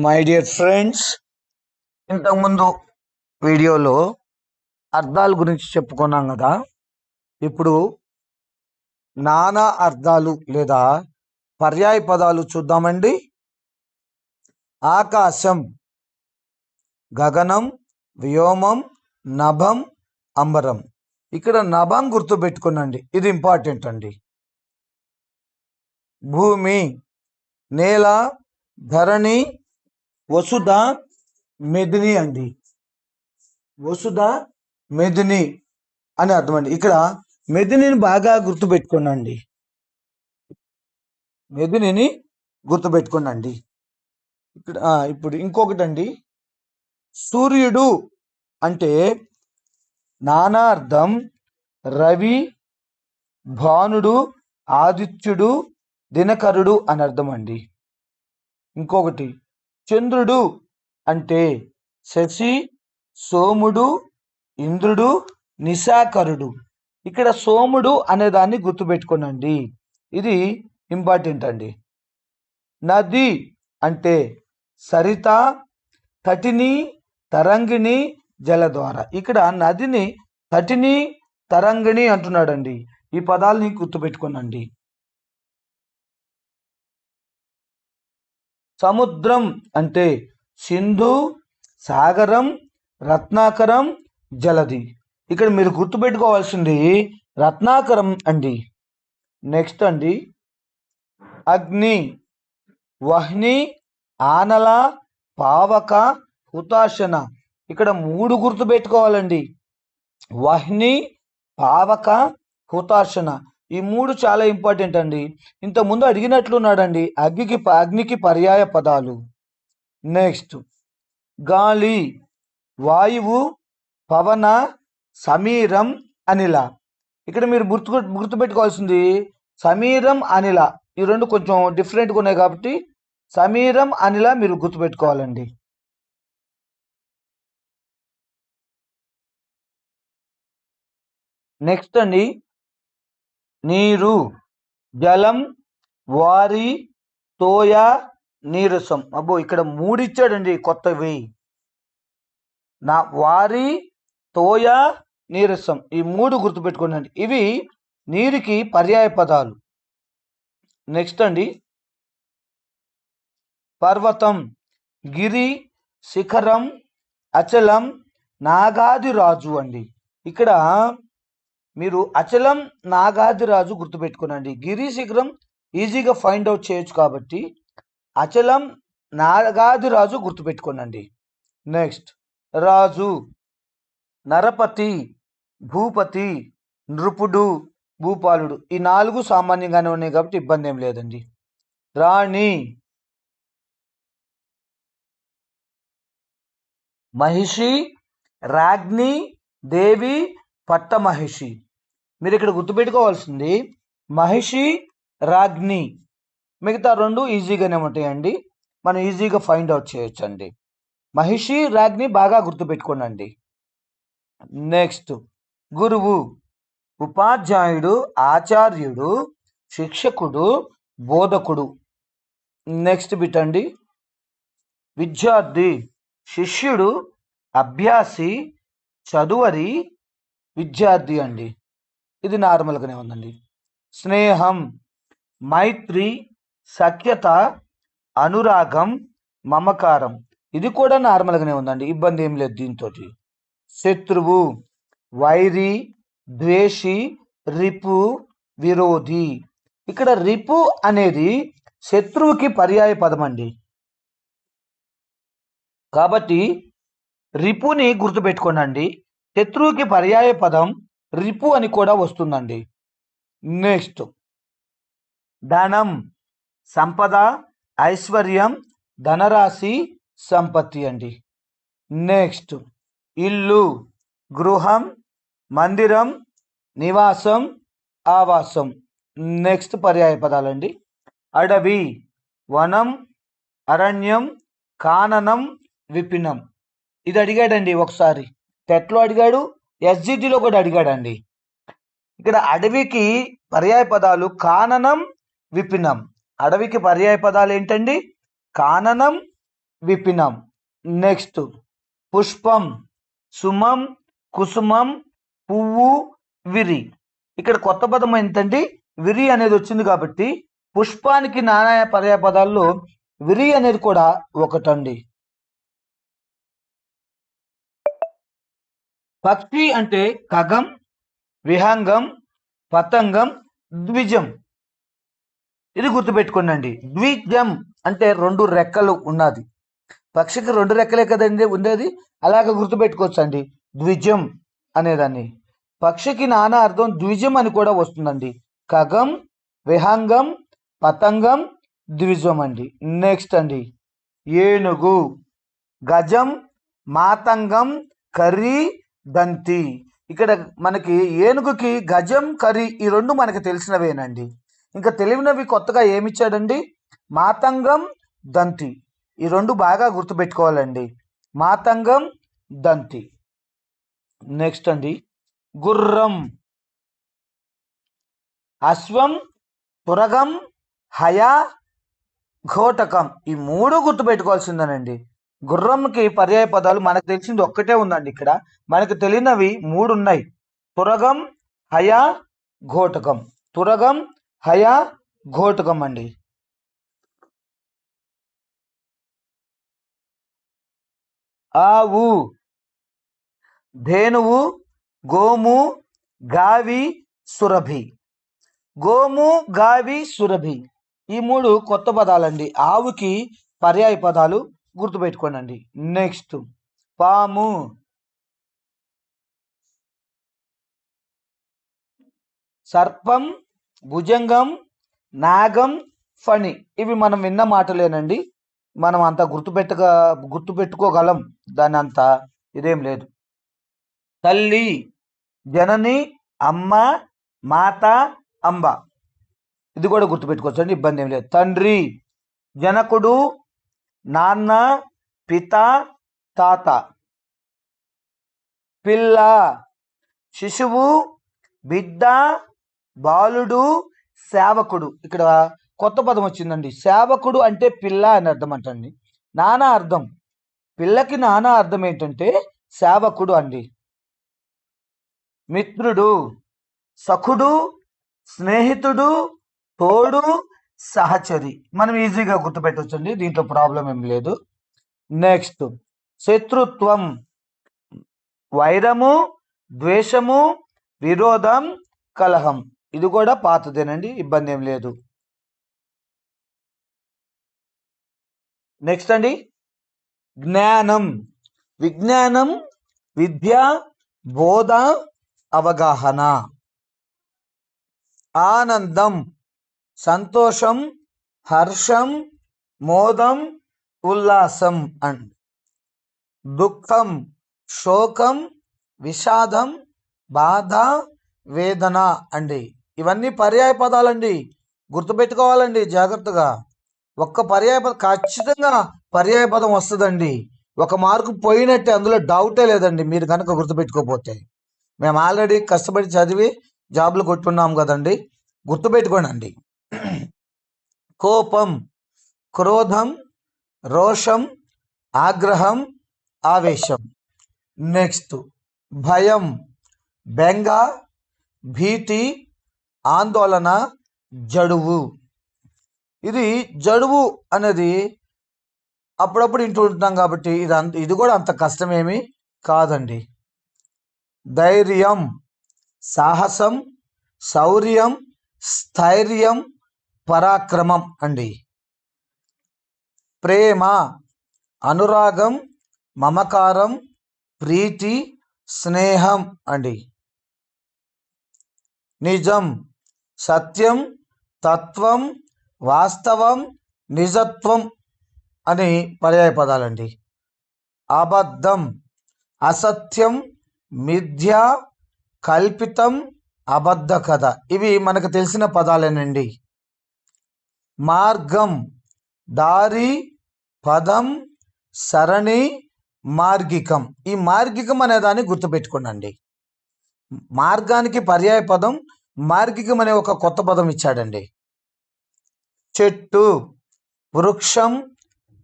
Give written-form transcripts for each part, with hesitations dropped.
My dear friends, ఇంతకుముందు వీడియోలో అర్థాల గురించి చెప్పుకున్నాం కదా. ఇప్పుడు నానా అర్థాలు లేదా పర్యాయ పదాలు చూద్దామండి. ఆకాశం, గగనం, వ్యోమం, నభం, అంబరం. ఇక్కడ నభం గుర్తుపెట్టుకునండి, ఇది ఇంపార్టెంట్ అండి. భూమి, నేల, ధరణి, వసుధ, మెదిని అండి. వసుధ, మెదిని అని అర్థం అండి. ఇక్కడ మెదినిని బాగా గుర్తుపెట్టుకోనండి. మెదినిని గుర్తుపెట్టుకోనండి. ఇక్కడ ఇప్పుడు ఇంకొకటి అండి, సూర్యుడు అంటే నానా అర్థం రవి, భానుడు, ఆదిత్యుడు, దినకరుడు అని అర్థం అండి. ఇంకొకటి చంద్రుడు అంటే శశి, సోముడు, ఇంద్రుడు, నిశాకరుడు. ఇక్కడ సోముడు అనే దాన్ని గుర్తుపెట్టుకోనండి, ఇది ఇంపార్టెంట్ అండి. నది అంటే సరిత, తటిని, తరంగిణి, జలద్వార. ఇక్కడ నదిని తటిని, తరంగిణి అంటున్నాడండి. ఈ పదాలని గుర్తుపెట్టుకోనండి. సముద్రం అంటే సింధు, సాగరం, రత్నాకరం, జలది. ఇక్కడ మీరు గుర్తుపెట్టుకోవాల్సింది రత్నాకరం అండి. నెక్స్ట్ అండి, అగ్ని, వహ్ని, ఆనల, పావక, హుతాశన. ఇక్కడ 3 గుర్తుపెట్టుకోవాలండి. వహ్ని, పావక, హుతాశన, ఈ 3 చాలా ఇంపార్టెంట్ అండి. ఇంతకుముందు అడిగినట్లున్నాడండి, అగ్నికి పర్యాయ పదాలు. నెక్స్ట్ గాలి, వాయువు, పవన, సమీరం, అనిల. ఇక్కడ మీరు గుర్తుపెట్టుకోవాల్సింది సమీరం, అనిల. ఈ 2 కొంచెం డిఫరెంట్గా ఉన్నాయి కాబట్టి సమీరం, అనిల మీరు గుర్తుపెట్టుకోవాలండి. నెక్స్ట్ అండి, నీరు, జలం, వారి, తోయ, నీరసం. అబ్బో, ఇక్కడ 3 ఇచ్చాడండి కొత్తవి. వారి, తోయ, నీరసం, ఈ 3 గుర్తుపెట్టుకోండి. ఇవి నీరుకి పర్యాయ పదాలు. నెక్స్ట్ అండి, పర్వతం, గిరి, శిఖరం, అచలం, నాగాదిరాజు అండి. ఇక్కడ మీరు అచలం, నాగాదిరాజు గుర్తుపెట్టుకోనండి. గిరి, శిఖరం ఈజీగా ఫైండ్ అవుట్ చేయొచ్చు కాబట్టి అచలం, నాగాదిరాజు గుర్తుపెట్టుకోనండి. నెక్స్ట్ రాజు, నరపతి, భూపతి, నృపుడు, భూపాలుడు. ఈ 4 సామాన్యంగానే ఉన్నాయి కాబట్టి ఇబ్బంది ఏం లేదండి. రాణి, మహిషి, రాజ్ఞి, దేవి, పట్టమహిషి. మీరు ఇక్కడ గుర్తుపెట్టుకోవాల్సింది మహిషి, రాజ్ఞి. మిగతా 2 ఈజీగానే ఉంటాయండి, మనం ఈజీగా ఫైండ్ అవుట్ చేయొచ్చండి. మహిషి, రాజ్ఞి బాగా గుర్తుపెట్టుకోనండి. నెక్స్ట్ గురువు, ఉపాధ్యాయుడు, ఆచార్యుడు, శిక్షకుడు, బోధకుడు. నెక్స్ట్ బిట్ అండి, విద్యార్థి, శిష్యుడు, అభ్యాసి, చదువరి, విద్యార్థి అండి. ఇది నార్మల్గానే ఉందండి. స్నేహం, మైత్రి, సఖ్యత, అనురాగం, మమకారం. ఇది కూడా నార్మల్గానే ఉందండి, ఇబ్బంది ఏం లేదు దీంతో. శత్రువు, వైరి, ద్వేషి, రిపు, విరోధి. ఇక్కడ రిపు అనేది శత్రువుకి పర్యాయ పదం అండి, కాబట్టి రిపుని గుర్తుపెట్టుకోనండి. శత్రువుకి పర్యాయ పదం రిపు అని కూడా వస్తుందండి. నెక్స్ట్ ధనం, సంపద, ఐశ్వర్యం, ధనరాశి, సంపత్తి అండి. నెక్స్ట్ ఇల్లు, గృహం, మందిరం, నివాసం, ఆవాసం. నెక్స్ట్ పర్యాయ పదాలండి, అడవి, వనం, అరణ్యం, కాననం, విపినం. ఇది అడిగాడండి ఒకసారి, టెట్లో అడిగాడు, ఎస్జిటిలో కూడా అడిగాడండి. ఇక్కడ అడవికి పర్యాయ పదాలు కాననం, విపినం. అడవికి పర్యాయ పదాలు ఏంటండి? కాననం, విపినం. నెక్స్ట్ పుష్పం, సుమం, కుసుమం, పువ్వు, విరి. ఇక్కడ కొత్త పదం ఏంటండి? విరి అనేది వచ్చింది కాబట్టి పుష్పానికి నానా పర్యాయ పదాల్లో విరి అనేది కూడా ఒకటండి. పక్షి అంటే ఖగం, విహంగం, పతంగం, ద్విజం. ఇది గుర్తుపెట్టుకోండి. ద్విజం అంటే 2 రెక్కలు ఉన్నది. పక్షికి 2 రెక్కలే కదండి ఉండేది, అలాగే గుర్తుపెట్టుకోవచ్చు అండి ద్విజం అనేదాన్ని. పక్షికి నానా అర్థం ద్విజం అని కూడా వస్తుందండి. ఖగం, విహంగం, పతంగం, ద్విజం అండి. నెక్స్ట్ అండి ఏనుగు, గజం, మాతంగం, కరి, దంతి. ఇక్కడ మనకి ఏనుగుకి గజం, కరి ఈ 2 మనకి తెలిసినవేనండి. ఇంకా తెలివినవి కొత్తగా ఏమిచ్చాడండి? మాతంగం, దంతి. ఈ 2 బాగా గుర్తుపెట్టుకోవాలండి. మాతంగం, దంతి. నెక్స్ట్ అండి గుర్రం, అశ్వం, తురగం, హయ, ఘోటకం. ఈ 3 గుర్తుపెట్టుకోవాల్సిందేనండి. గుర్రంకి పర్యాయ పదాలు మనకు తెలిసింది ఒక్కటే ఉందండి. ఇక్కడ మనకు తెలియనివి 3 ఉన్నాయి. తురగం, హయ, ఘోటకం. తురగం, హయ, ఘోటకం అండి. ఆవు, ధేనువు, గోము, గావి, సురభి. గోము, గావి, సురభి ఈ 3 కొత్త పదాలండి. ఆవుకి పర్యాయ పదాలు గుర్తుపెట్టుకోండి. నెక్స్ట్ పాము, సర్పం, భుజంగం, నాగం, ఫణి. ఇవి మనం విన్న మాటలేనండి. మనం అంత గుర్తుపెట్టుకోగలం, దాని అంత ఇదేం లేదు. తల్లి, జనని, అమ్మ, మాత, అంబ. ఇది కూడా గుర్తుపెట్టుకోవచ్చు అండి, ఇబ్బంది ఏం లేదు. తండ్రి, జనకుడు, నాన్న, పిత, తాత. పిల్ల, శిశువు, బిడ్డ, బాలుడు, సేవకుడు. ఇక్కడ కొత్త పదం వచ్చిందండి. సేవకుడు అంటే పిల్ల అని అర్థం అంటండి. నానా అర్థం, పిల్లకి నానా అర్థం ఏంటంటే సేవకుడు అండి. మిత్రుడు, సఖుడు, స్నేహితుడు, తోడు, సహచరి. మనం ఈజీగా గుర్తుపెట్టవచ్చండి, దీంట్లో ప్రాబ్లం ఏం లేదు. నెక్స్ట్ శత్రుత్వం, వైరము, ద్వేషము, విరోధం, కలహం. ఇది కూడా పాతదేనండి, ఇబ్బంది ఏం లేదు. నెక్స్ట్ అండి జ్ఞానం, విజ్ఞానం, విద్య, బోధ, అవగాహన. ఆనందం, సంతోషం, హర్షం, మోదం, ఉల్లాసం అండి. దుఃఖం, శోకం, విషాదం, బాధ, వేదన అండి. ఇవన్నీ పర్యాయ పదాలండి, గుర్తుపెట్టుకోవాలండి జాగ్రత్తగా. ఒక్క పర్యాయ పదం ఖచ్చితంగా పర్యాయ పదం వస్తుందండి. 1 మార్కు పోయినట్టే, అందులో డౌటే లేదండి మీరు కనుక గుర్తుపెట్టుకోకపోతే. మేము ఆల్రెడీ కష్టపడి చదివి జాబ్లు కొట్టున్నాం కదండి, గుర్తుపెట్టుకోండి. కోపం, క్రోధం, రోషం, ఆగ్రహం, ఆవేశం. నెక్స్ట్ భయం, బెంగ, భీతి, ఆందోళన, జడువు. ఇది జడువు అనేది అప్పుడప్పుడు ఇంటూ ఉంటున్నాం కాబట్టి ఇది కూడా అంత కష్టమేమి కాదండి. ధైర్యం, సాహసం, శౌర్యం, స్థైర్యం, పరాక్రమం అండి. ప్రేమ, అనురాగం, మమకారం, ప్రీతి, స్నేహం అండి. నిజం, సత్యం, తత్వం, వాస్తవం, నిజత్వం అని పర్యాయ పదాలండి. అబద్ధం, అసత్యం, మిథ్య, కల్పితం, అబద్ధ కథ. ఇవి మనకు తెలిసిన పదాలేనండి. మార్గం, దారి, పదం, సరణి, మార్గికం. ఈ మార్గికం అనే దాన్ని గుర్తుపెట్టుకోండి. మార్గానికి పర్యాయ పదం మార్గికం అనే ఒక కొత్త పదం ఇచ్చాడండి. చెట్టు, వృక్షం,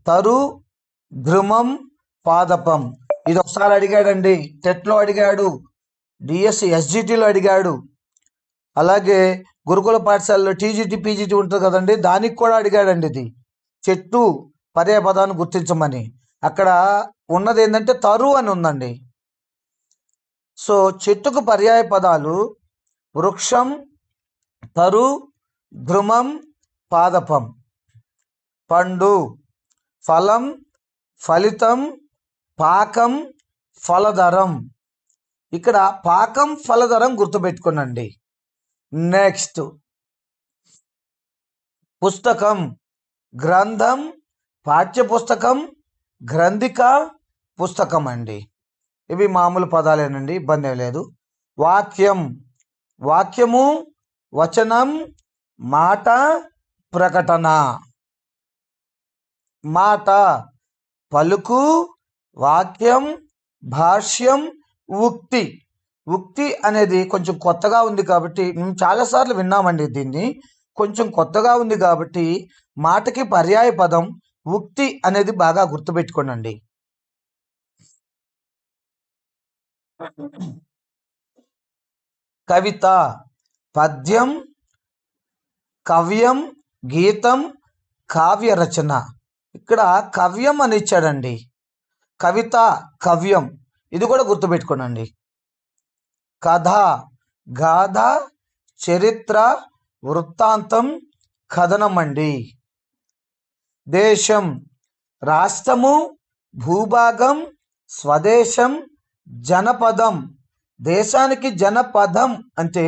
తరు, ధ్రుమం పాదపం. ఇది ఒకసారి అడిగాడండి, టెట్లో అడిగాడు, డిఎస్సి ఎస్జిటిలో అడిగాడు, అలాగే గురుకుల పాఠశాలలో టీజీటీ పీజీటీ ఉంటుంది కదండి, దానికి కూడా అడిగాడండి. ఇది చెట్టు పర్యాయ పదాన్ని గుర్తించమని. అక్కడ ఉన్నది ఏంటంటే తరు అని ఉందండి. సో చెట్టుకు పర్యాయ పదాలు వృక్షం, తరు, ధ్రుమం, పాదపం. పండు, ఫలం, ఫలితం, పాకం, ఫలదరం. ఇక్కడ పాకం ఫలదరం గుర్తుపెట్టుకోనండి. నెక్స్ట్ పుస్తకం, గ్రంథం, పాఠ్యపుస్తకం, గ్రంథిక, పుస్తకం అండి. ఇవి మామూలు పదాలేనండి, ఇబ్బంది లేదు. వాక్యం, వాక్యము, వచనం, మాట, ప్రకటన. మాట పలుకు, వాక్యం, భాష్యం, ఉక్తి. ఉక్తి అనేది కొంచెం కొత్తగా ఉంది కాబట్టి మేము చాలాసార్లు విన్నామండి, దీన్ని కొంచెం కొత్తగా ఉంది కాబట్టి మాటకి పర్యాయ పదం ఉక్తి అనేది బాగా గుర్తుపెట్టుకోనండి. కవిత పద్యం, కవ్యం, గీతం, కావ్య రచన. ఇక్కడ కవ్యం అని ఇచ్చాడండి, కవిత, కవ్యం, ఇది కూడా గుర్తుపెట్టుకోనండి. కథ, గాథ, చరిత్ర, వృత్తాంతం, కథనం అండి. దేశం రాష్ట్రము, భూభాగం, స్వదేశం, జనపదం. దేశానికి జనపదం అంటే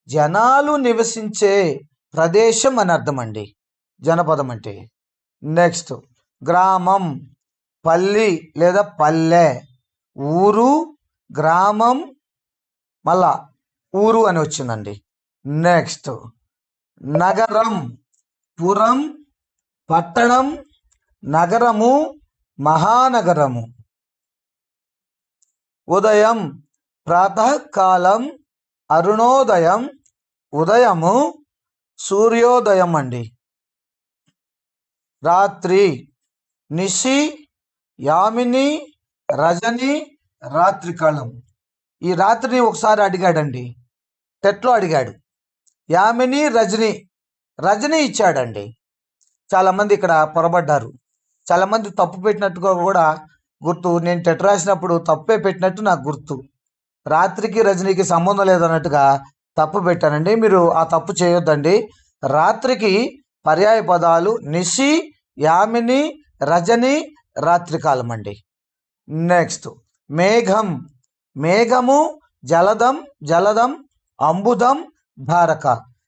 జనాలు నివసించే ప్రదేశం అని అర్థం అండి, జనపదం అంటే. నెక్స్ట్ గ్రామం, పల్లి లేదా పల్లె. ఊరు, గ్రామం, మళ్ళా ఊరు అని వచ్చిందండి. నెక్స్ట్ నగరం, పురం, పట్టణం, నగరము, మహానగరము. ఉదయం ప్రాతకాలం, అరుణోదయం, ఉదయము, సూర్యోదయం అండి. రాత్రి నిశి, యామిని, రజని, రాత్రికాలం. ఈ రాత్రిని ఒకసారి అడిగాడండి, టెట్లో అడిగాడు. యామిని, రజని, రజని ఇచ్చాడండి. చాలామంది ఇక్కడ పొరబడ్డారు, చాలామంది తప్పు పెట్టినట్టుగా కూడా గుర్తు. నేను టెట్ రాసినప్పుడు తప్పే పెట్టినట్టు నాకు గుర్తు, రాత్రికి రజనీకి సంబంధం లేదన్నట్టుగా తప్పు పెట్టానండి. మీరు ఆ తప్పు చేయొద్దండి. రాత్రికి పర్యాయ పదాలు నిశి, యామిని, రజని, రాత్రికాలం అండి. నెక్స్ట్ మేఘం, మేఘము, జలదం, జలదం, అంబుదం, ధారక.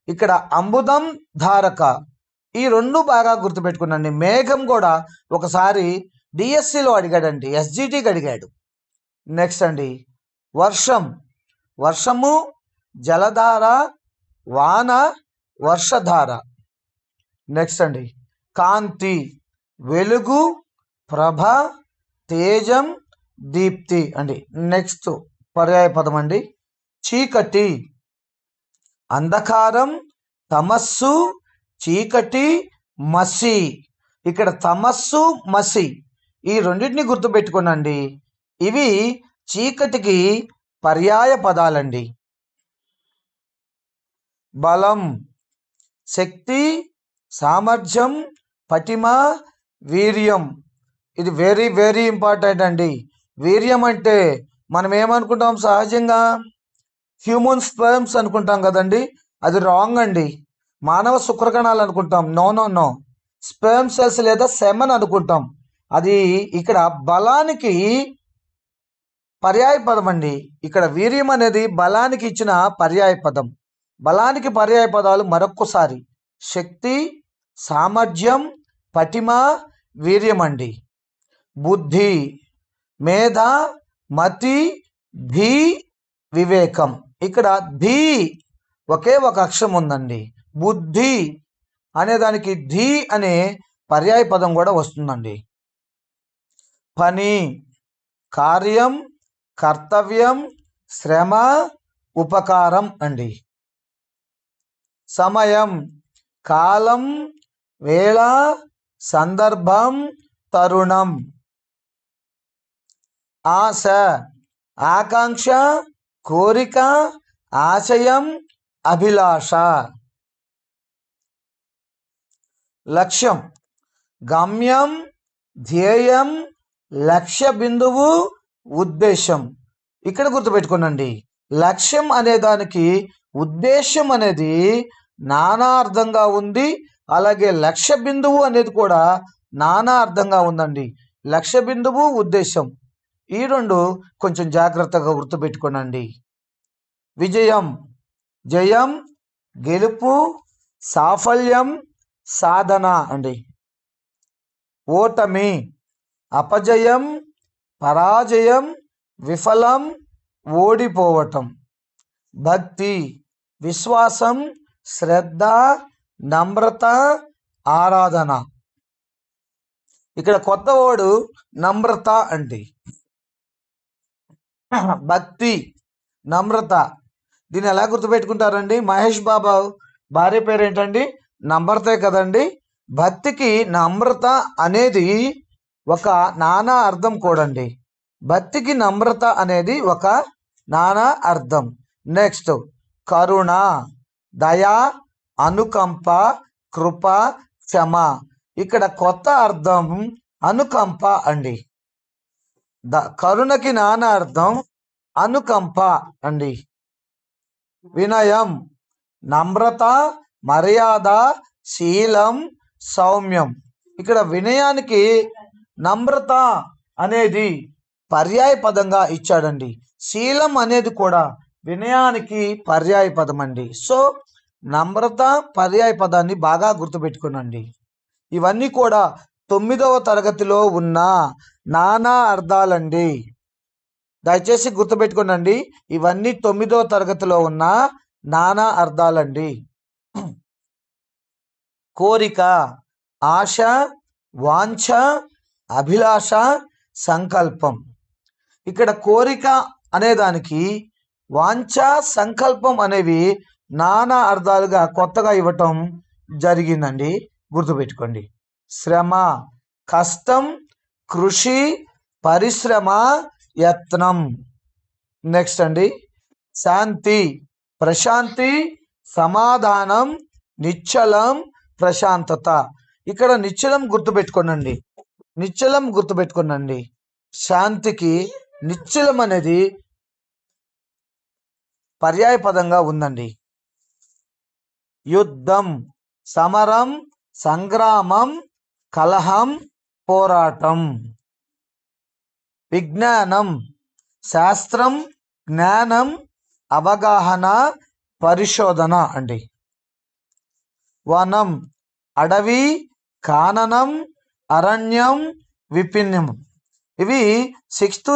ఇక్కడ అంబుదం, ధారక, ఈ రెండు బాగా గుర్తుపెట్టుకున్నాండి. మేఘం కూడా ఒకసారి డిఎస్సిలో అడిగాడండి, ఎస్జిటికి అడిగాడు. నెక్స్ట్ అండి వర్షం, వర్షము, జలధార, వాన, వర్షధార. నెక్స్ట్ అండి కాంతి, వెలుగు, ప్రభ, తేజం, దీప్తి అండి. నెక్స్ట్ పర్యాయ పదం అండి చీకటి, అంధకారం, తమస్సు, చీకటి, మసి. ఇక్కడ తమస్సు, మసి, ఈ రెండింటిని గుర్తుపెట్టుకోనండి. ఇవి చీకటికి పర్యాయ పదాలండి. బలం, శక్తి, సామర్థ్యం, పటిమ, వీర్యం. ఇది వెరీ వెరీ ఇంపార్టెంట్ అండి. వీర్యం అంటే మనం ఏమనుకుంటాం, సహజంగా హ్యూమన్ స్పెర్మ్స్ అనుకుంటాం కదండి, అది రాంగ్ అండి. మానవ శుక్రకణాలు అనుకుంటాం. No no no, sperm cells లేదా సెమన్ అనుకుంటాం. అది ఇక్కడ బలానికి పర్యాయ పదం అండి. ఇక్కడ వీర్యం అనేది బలానికి ఇచ్చిన పర్యాయ పదం. బలానికి పర్యాయ పదాలు మరొక్కసారి శక్తి, సామర్థ్యం, పటిమ, వీర్యం అండి. బుద్ధి, మేధ, మతి, ధీ, వివేకం. ఇక్కడ ధీ ఒకే ఒక అక్షరం ఉందండి. బుద్ధి అనే దానికి ధీ అనే పర్యాయ పదం కూడా వస్తుందండి. పని, కార్యం, కర్తవ్యం, శ్రమ, ఉపకారం అండి. సమయం, కాలం, వేళ, సందర్భం, తరుణం. ఆశ, ఆకాంక్ష, కోరిక, ఆశయం, అభిలాష. లక్ష్యం, గమ్యం, ధ్యేయం, లక్ష్య బిందువు, ఉద్దేశం. ఇక్కడ గుర్తుపెట్టుకోనండి, లక్ష్యం అనే దానికి ఉద్దేశం అనేది నానా అర్థంగా ఉంది. అలాగే లక్ష్య బిందువు అనేది కూడా నానా అర్థంగా ఉందండి. లక్ష్య బిందువు, ఉద్దేశం ఈ రెండు కొంచెం జాగ్రత్తగా గుర్తుపెట్టుకోనండి. విజయం, జయం, గెలుపు, సాఫల్యం, సాధన అండి. ఓటమి, అపజయం, పరాజయం, విఫలం, ఓడిపోవటం. భక్తి, విశ్వాసం, శ్రద్ధ, నమ్రత, ఆరాధన. ఇక్కడ కొత్త వర్డ్ నమ్రత అండి. భక్తి, నమ్రత దీన్ని ఎలా గుర్తుపెట్టుకుంటారండి? మహేష్ బాబు భార్య పేరు ఏంటండి? నమ్రతే కదండి. భక్తికి నమ్రత అనేది ఒక నానా అర్థం కూడండి. భక్తికి నమ్రత అనేది ఒక నానా అర్థం. నెక్స్ట్ కరుణ, దయ, అనుకంప, కృప, క్షమ. ఇక్కడ కొత్త అర్థం అనుకంప అండి. కరుణకి నానా అర్థం అనుకంప అండి. వినయం, నమ్రత, మర్యాద, శీలం, సౌమ్యం. ఇక్కడ వినయానికి నమ్రత అనేది పర్యాయ పదంగా ఇచ్చాడండి. శీలం అనేది కూడా వినయానికి పర్యాయ పదం అండి. సో నమ్రత పర్యాయ పదాన్ని బాగా గుర్తుపెట్టుకోనండి. ఇవన్నీ కూడా 9వ తరగతిలో ఉన్న నానా అర్థాలండి. దయచేసి గుర్తుపెట్టుకోనండి, ఇవన్నీ 9వ తరగతిలో ఉన్న నానా అర్థాలండి. కోరిక, ఆశ, వాంఛ, అభిలాష, సంకల్పం. ఇక్కడ కోరిక అనేదానికి వాంఛ, సంకల్పం అనేవి నానా అర్థాలుగా కొత్తగా ఇవ్వటం జరిగిందండి. గుర్తుపెట్టుకోండి. శ్రమ, కష్టం, కృషి, పరిశ్రమ, యత్నం. నెక్స్ట్ అండి శాంతి, ప్రశాంతి, సమాధానం, నిశ్చలం, ప్రశాంతత. ఇక్కడ నిశ్చలం గుర్తుపెట్టుకోనండి. నిశ్చలం గుర్తుపెట్టుకోనండి. శాంతికి నిశ్చలం అనేది పర్యాయ పదంగా ఉందండి. యుద్ధం, సమరం, సంగ్రామం, కలహం, పోరాటం. విజ్ఞానం, శాస్త్రం, జ్ఞానం, అవగాహన, పరిశోధన అండి. వనం, అడవి, కాననం, అరణ్యం, విభిన్నం. ఇవి 6th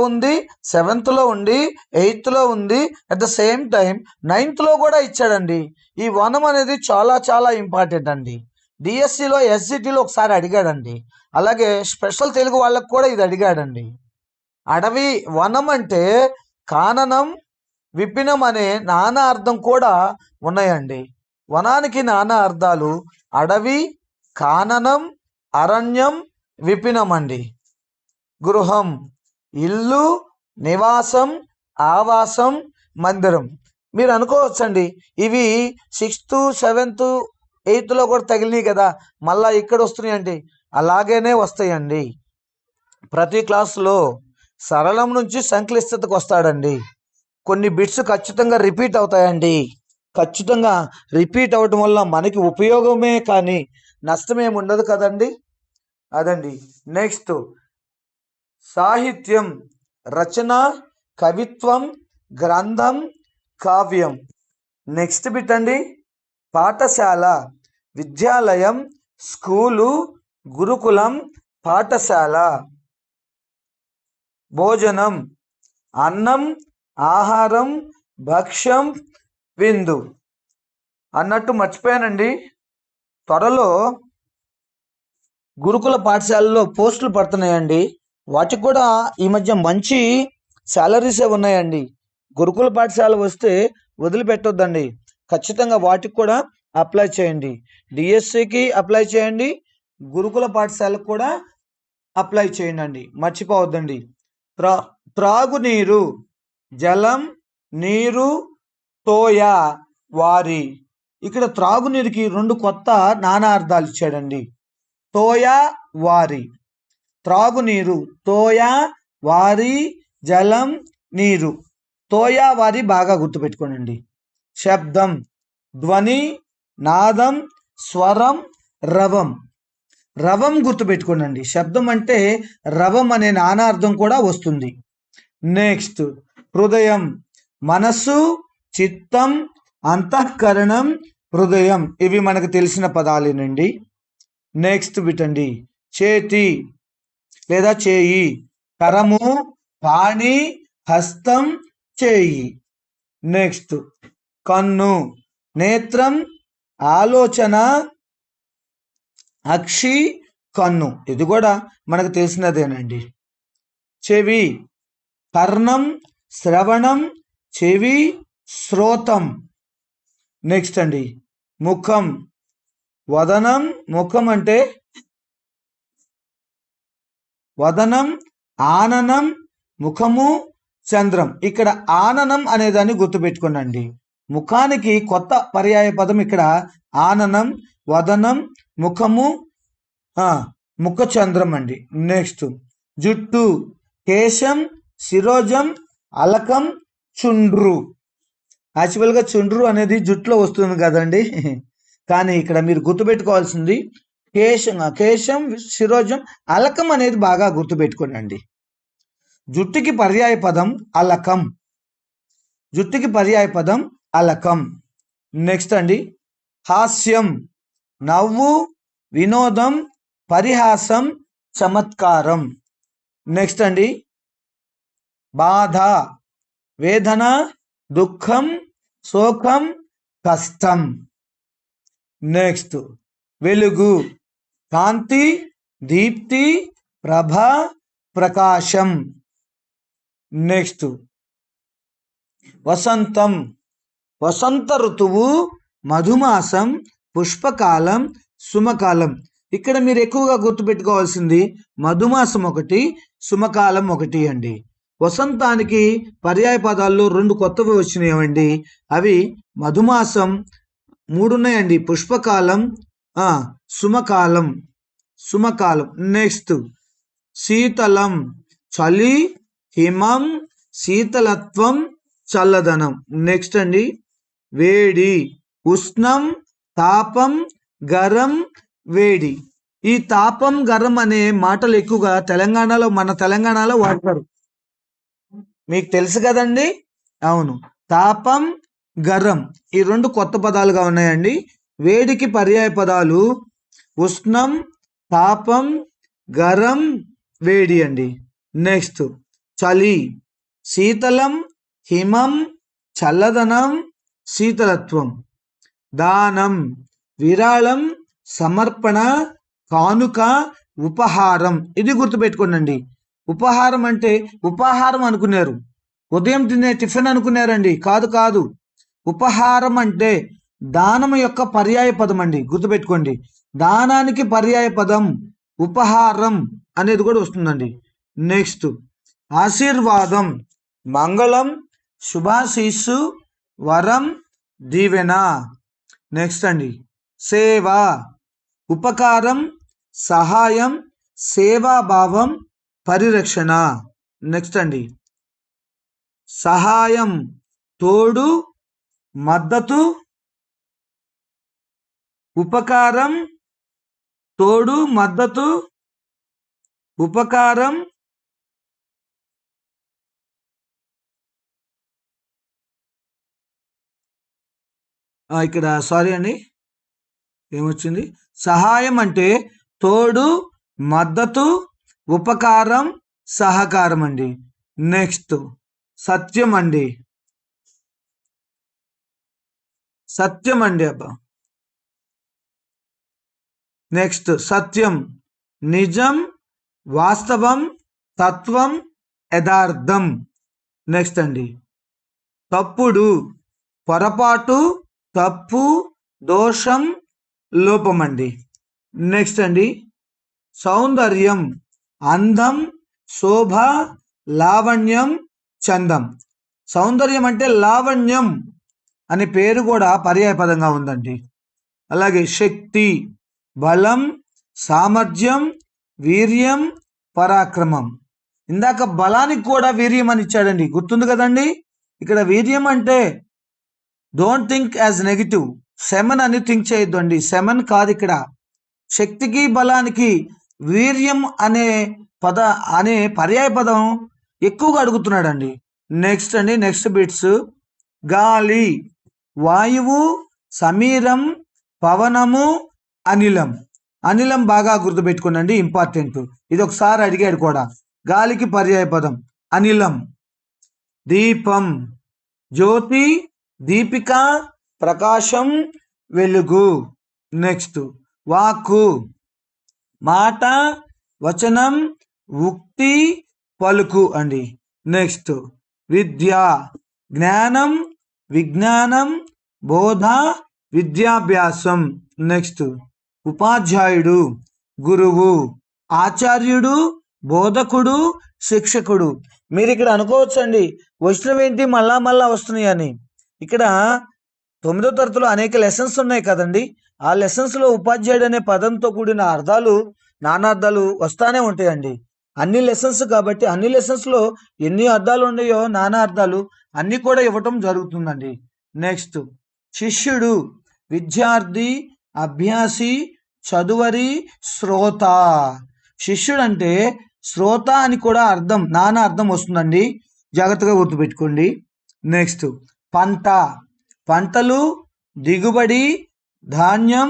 ఉంది, 7th ఉంది, 8th ఉంది, at the same time 9th కూడా ఇచ్చాడండి. ఈ వనం అనేది చాలా చాలా ఇంపార్టెంట్ అండి. డిఎస్సిలో ఎస్జిటిలో ఒకసారి అడిగాడండి. అలాగే స్పెషల్ తెలుగు వాళ్ళకు కూడా ఇది అడిగాడండి. అడవి, వనం అంటే కాననం, విపినం అనే నానా అర్థం కూడా ఉన్నాయండి. వనానికి నానా అర్థాలు అడవి, కాననం, అరణ్యం, విపినం అండి. గృహం, ఇల్లు, నివాసం, ఆవాసం, మందిరం. మీరు అనుకోవచ్చండి, ఇవి 6th, 7th, 8th కూడా తగిలినాయి కదా, మళ్ళా ఇక్కడ వస్తున్నాయండి. అలాగేనే వస్తాయండి. ప్రతి క్లాసులో సరళం నుంచి సంక్లిష్టతకు వస్తాడండి. కొన్ని బిట్స్ ఖచ్చితంగా రిపీట్ అవుతాయండి. ఖచ్చితంగా రిపీట్ అవటం వల్ల మనకి ఉపయోగమే కానీ నష్టమేమి ఉండదు కదండి. అదండి. నెక్స్ట్ సాహిత్యం, రచన, కవిత్వం, గ్రంథం, కావ్యం. నెక్స్ట్ బిట్ అండి పాఠశాల, విద్యాలయం, స్కూలు, గురుకులం, పాఠశాల. భోజనం, అన్నం, ఆహారం, భక్ష్యం, విందు. అన్నట్టు మర్చిపోయానండి, త్వరలో గురుకుల పాఠశాలలో పోస్టులు పడుతున్నాయండి. వాటికి కూడా ఈ మధ్య మంచి శాలరీసే ఉన్నాయండి. గురుకుల పాఠశాల వస్తే వదిలిపెట్టొద్దండి. ఖచ్చితంగా వాటికి కూడా అప్లై చేయండి. డిఎస్సికి అప్లై చేయండి, గురుకుల పాఠశాలకు కూడా అప్లై చేయండి. మర్చిపోవద్దండి. త్రాగునీరు, జలం, నీరు, తోయ, వారి. ఇక్కడ త్రాగునీరుకి రెండు కొత్త నానార్థాలు ఇచ్చాడండి. తోయ, వారి. త్రాగునీరు తోయ, వారి, జలం, నీరు. తోయ, వారి బాగా గుర్తుపెట్టుకోనండి. శబ్దం, ధ్వని, నాదం, స్వరం, రవం. రవం గుర్తుపెట్టుకోనండి. శబ్దం అంటే రవం అనే నానార్థం కూడా వస్తుంది. నెక్స్ట్ హృదయం, మనస్సు, చిత్తం, అంతఃకరణం, హృదయం. ఇవి మనకు తెలిసిన పదాలేనండి. నెక్స్ట్ బిటండి చేతి లేదా చేయి, కరము, పాణి, హస్తం, చేయి. నెక్స్ట్ కన్ను, నేత్రం, ఆలోచన, అక్షి, కన్ను. ఇది కూడా మనకు తెలిసినదేనండి. చెవి, కర్ణం, శ్రవణం, చెవి, శ్రోతం. నెక్స్ట్ అండి ముఖం, వదనం. ముఖం అంటే వదనం, ఆననం, ముఖము, చంద్రం. ఇక్కడ ఆననం అనేదాన్ని గుర్తుపెట్టుకోనండి. ముఖానికి కొత్త పర్యాయ పదం ఇక్కడ ఆననం, వదనం, ముఖము, ముఖ చంద్రం అండి. నెక్స్ట్ జుట్టు, కేశం, శిరోజం, అలకం, చుండ్రు. యాక్చువల్గా చుండ్రు అనేది జుట్టులో వస్తుంది కదండి, కానీ ఇక్కడ మీరు గుర్తుపెట్టుకోవాల్సింది కేశం, శిరోజం, అలకం అనేది బాగా గుర్తుపెట్టుకోనండి. జుట్టుకి పర్యాయ పదం అలకం. జుట్టుకి పర్యాయ పదం అలకం. నెక్స్ట్ అండి హాస్యం, నవ్వు, వినోదం, పరిహాసం, చమత్కారం. నెక్స్ట్ అండి బాధ, వేదన, దుఃఖం, శోకం, కష్టం. నెక్స్ట్ వెలుగు, కాంతి, దీప్తి, ప్రభ, ప్రకాశం. నెక్స్ట్ వసంతం, వసంత ఋతువు, మధుమాసం, పుష్పకాలం, సుమకాలం. ఇక్కడ మీరు ఎక్కువగా గుర్తుపెట్టుకోవాల్సింది మధుమాసం ఒకటి, సుమకాలం ఒకటి అండి. వసంతానికి పర్యాయ పదాల్లో రెండు కొత్తవి వచ్చినాయండి. అవి మధుమాసం, 3 ఉన్నాయండి, పుష్పకాలం, సుమకాలం. నెక్స్ట్ శీతలం, చలి, హిమం, శీతలత్వం, చల్లదనం. నెక్స్ట్ అండి వేడి, ఉష్ణం, తాపం, గరం, వేడి. ఈ తాపం, గరం అనే మాటలు ఎక్కువగా మన తెలంగాణలో వాడతారు. మీకు తెలుసు కదండి. అవును, తాపం, గరం ఈ రెండు కొత్త పదాలుగా ఉన్నాయండి. వేడికి పర్యాయ పదాలు ఉష్ణం, తాపం, గరం, వేడి అండి. నెక్స్ట్ చలి, శీతలం, హిమం, చల్లదనం, శీతలత్వం. దానం, విరాళం, సమర్పణ, కానుక, ఉపహారం. ఇది గుర్తుపెట్టుకోండి. ఉపహారం అంటే ఉపాహారం అనుకున్నారు, ఉదయం తినే టిఫిన్ అనుకున్నారండి. కాదు. ఉపహారం అంటే దానం యొక్క పర్యాయ పదం అండి. గుర్తుపెట్టుకోండి, దానానికి పర్యాయ పదం ఉపహారం అనేది కూడా వస్తుందండి. నెక్స్ట్ ఆశీర్వాదం, మంగళం, శుభాశీస్సు, వరం, దీవెన. నెక్స్ట్ అండి సేవ, ఉపకారం, సహాయం, సేవాభావం, పరిరక్షణ. నెక్స్ట్ అండి సహాయం, తోడు, మద్దతు, ఉపకారం, తోడు, మద్దతు, ఉపకారం, ఇక్కడ సారీ అండి ఏమొచ్చింది, సహాయం అంటే తోడు, మద్దతు, ఉపకారం, సహకారం అండి. నెక్స్ట్ సత్యం అండి, అబ్బా. నెక్స్ట్ సత్యం, నిజం, వాస్తవం, తత్వం, యథార్థం. నెక్స్ట్ అండి తప్పుడు, పొరపాటు, తప్పు, దోషం, లోపం అండి. నెక్స్ట్ అండి సౌందర్యం, అందం, శోభ, లావణ్యం, చందం. సౌందర్యం అంటే లావణ్యం అనే పేరు కూడా పర్యాయ పదంగా ఉందండి. అలాగే శక్తి, బలం, సామర్థ్యం, వీర్యం, పరాక్రమం. ఇందాక బలానికి కూడా వీర్యం అని ఇచ్చాడండి, గుర్తుంది కదండి. ఇక్కడ వీర్యం అంటే don't think as negative, semen అని థింక్ చేయొద్దు అండి, సెమన్ కాదు. ఇక్కడ శక్తికి బలానికి వీర్యం అనే పర్యాయ పదం ఎక్కువగా అడుగుతున్నాడండి. Next bits. గాలి, వాయువు, సమీరం, పవనము, అనిలం. అనిలం బాగా గుర్తుపెట్టుకోండి, ఇంపార్టెంట్. ఇది ఒకసారి అడిగాడు కూడా. గాలికి పర్యాయ పదం అనిలం. దీపం, జ్యోతి, దీపిక, ప్రకాశం, వెలుగు. నెక్స్ట్ వాక్కు, మాట, వచనం, ఉక్తి, పలుకు అండి. నెక్స్ట్ విద్య, జ్ఞానం, విజ్ఞానం, బోధ, విద్యాభ్యాసం. నెక్స్ట్ ఉపాధ్యాయుడు, గురువు, ఆచార్యుడు, బోధకుడు, శిక్షకుడు. మీరు ఇక్కడ అనుకోవచ్చండి, వచ్చినవి ఏంటి మళ్ళా వస్తున్నాయి అని. ఇక్కడ 9వ తరగతిలో అనేక లెసన్స్ ఉన్నాయి కదండి. ఆ లెసన్స్లో ఉపాధ్యాయుడు అనే పదంతో కూడిన అర్థాలు, నానార్థాలు వస్తానే ఉంటాయండి. అన్ని లెసన్స్ కాబట్టి అన్ని లెసన్స్లో ఎన్ని అర్థాలు ఉన్నాయో నానా అర్థాలు అన్నీ కూడా ఇవ్వటం జరుగుతుందండి. నెక్స్ట్ శిష్యుడు, విద్యార్థి, అభ్యాసి, చదువరి, శ్రోత. శిష్యుడు అంటే శ్రోత అని కూడా అర్థం, నానా అర్థం వస్తుందండి, జాగ్రత్తగా గుర్తుపెట్టుకోండి. నెక్స్ట్ పంట, పంటలు, దిగుబడి, ధాన్యం,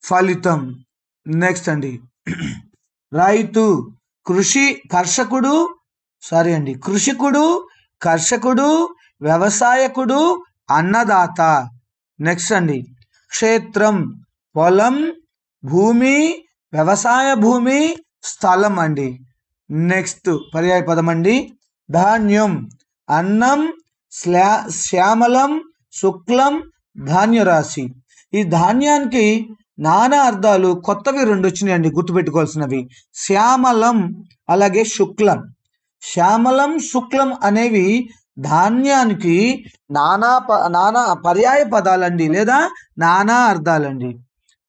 ఫలితం. నెక్స్ట్ అండి రైతు, కృషికుడు, కర్షకుడు, వ్యవసాయకుడు, అన్నదాత. నెక్స్ట్ అండి క్షేత్రం, పొలం, భూమి, వ్యవసాయ భూమి, స్థలం అండి. నెక్స్ట్ పర్యాయ పదం అండి ధాన్యం, అన్నం, శ్యామలం, శుక్లం, ధాన్యరాశి. ఈ ధాన్యానికి నానా అర్థాలు కొత్తవి 2 వచ్చినాయండి, గుర్తుపెట్టుకోవాల్సినవి. శ్యామలం అలాగే శుక్లం. శ్యామలం, శుక్లం అనేవి ధాన్యానికి నానా పర్యాయ పదాలండి, లేదా నానా అర్థాలండి.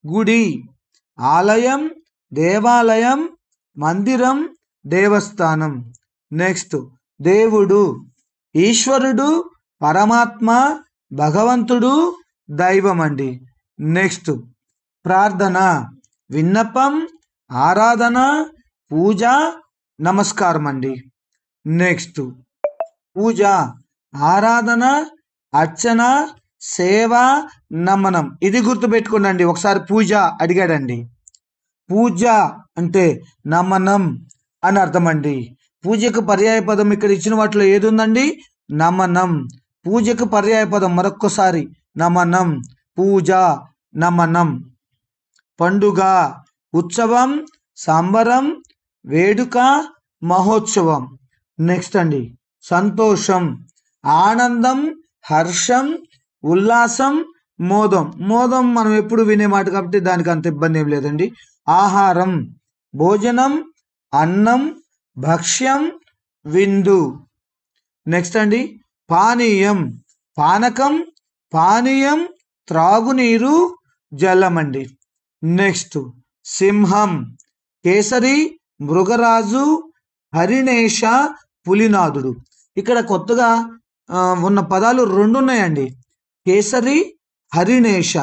గుడి, ఆలయం, దేవాలయం, మందిరం, దేవస్థానం. నెక్స్ట్ దేవుడు, ఈశ్వరుడు, పరమాత్మ, భగవంతుడు, దైవం అండి. నెక్స్ట్ ప్రార్థన, విన్నపం, ఆరాధన, పూజ, నమస్కారం అండి. నెక్స్ట్ పూజ, ఆరాధన, అర్చన, సేవ, నమనం. ఇది గుర్తుపెట్టుకోండి. ఒకసారి పూజ అడిగాడండి. పూజ అంటే నమనం అని అర్థం అండి. పూజకు పర్యాయ పదం ఇక్కడ ఇచ్చిన వాటిలో ఏది ఉందండి? నమనం. పూజకు పర్యాయ పదం మరొక్కసారి నమనం, పూజ, నమనం. పండుగ, ఉత్సవం, సంబరం, వేడుక, మహోత్సవం. నెక్స్ట్ అండి సంతోషం, ఆనందం, హర్షం, ఉల్లాసం, మోదం. మోదం మనం ఎప్పుడు వినే మాట కాబట్టి దానికి అంత ఇబ్బంది ఏం లేదండి. ఆహారం, భోజనం, అన్నం, భక్ష్యం, విందు. నెక్స్ట్ అండి పానీయం, పానకం, పానీయం, త్రాగునీరు, జలం అండి. నెక్స్ట్ సింహం, కేసరి, మృగరాజు, హరిణేష, పులినాథుడు. ఇక్కడ కొత్తగా ఉన్న పదాలు 2 ఉన్నాయండి, కేసరి, హరిణేష.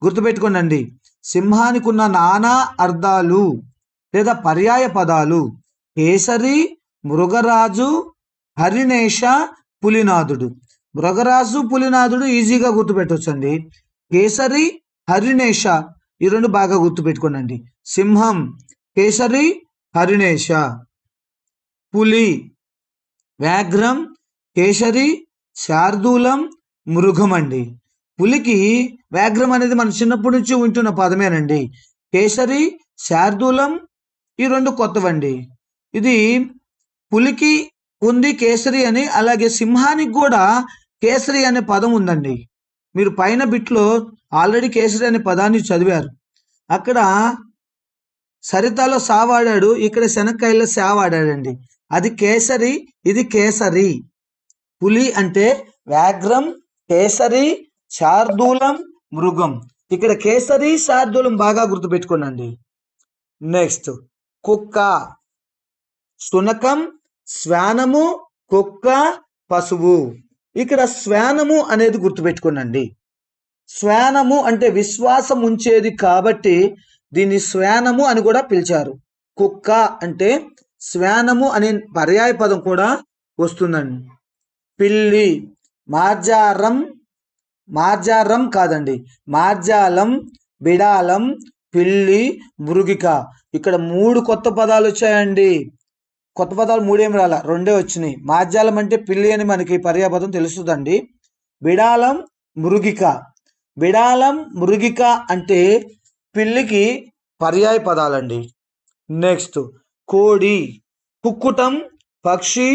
గుర్తుపెట్టుకోండి, సింహానికి ఉన్న నానా అర్థాలు లేదా పర్యాయ పదాలు కేసరి, మృగరాజు, హరిణేష, పులినాథుడు. మృగరాజు, పులినాథుడు ఈజీగా గుర్తుపెట్టవచ్చండి. కేసరి, హరిణేష ఈ 2 బాగా గుర్తుపెట్టుకోనండి. సింహం, కేసరి, హరిణేష. పులి, వ్యాఘ్రం, కేసరి, శార్దూలం, మృగం అండి. పులికి వ్యాఘ్రం అనేది మన చిన్నప్పటి నుంచి వింటున్న పదమేనండి. కేసరి, శార్దూలం ఈ 2 కొత్తవండి. ఇది పులికి ఉంది కేసరి అని, అలాగే సింహానికి కూడా కేసరి అనే పదం ఉందండి. మీరు పైన బిట్లో ఆల్రెడీ కేసరి అనే పదాన్ని చదివారు. అక్కడ సరితాలో సా వాడాడు, ఇక్కడ శనక్కాయలో శా వాడాడండి. అది కేసరి, ఇది కేసరి. పులి అంటే వ్యాఘ్రం, కేసరి, శార్దూలం, మృగం. ఇక్కడ కేసరి, శార్దూలం బాగా గుర్తుపెట్టుకోండి. నెక్స్ట్ కుక్క, శునకం, శ్వానము, కుక్క, పశువు. ఇక్కడ శ్వానము అనేది గుర్తుపెట్టుకోనండి. శ్వానము అంటే విశ్వాసం ఉంచేది కాబట్టి దీన్ని శ్వానము అని కూడా పిలిచారు. కుక్క అంటే శ్వానము అనే పర్యాయ పదం కూడా వస్తుందండి. పిల్లి, మార్జారం, మార్జారం కాదండి, మార్జాలం, బిడాలం, పిల్లి, మృగిక. ఇక్కడ 3 కొత్త పదాలు వచ్చాయండి. కొత్త పదాలు 3 ఏమి రాలా, 2 వచ్చినాయి. మార్జాలం అంటే పిల్లి అని మనకి పర్యాయపదం తెలుస్తుందండి. బిడాలం, మృగిక. బిడాలం, మృగిక అంటే పిల్లికి పర్యాయ పదాలండి. నెక్స్ట్ కోడి, కుక్కుటం, పక్షి,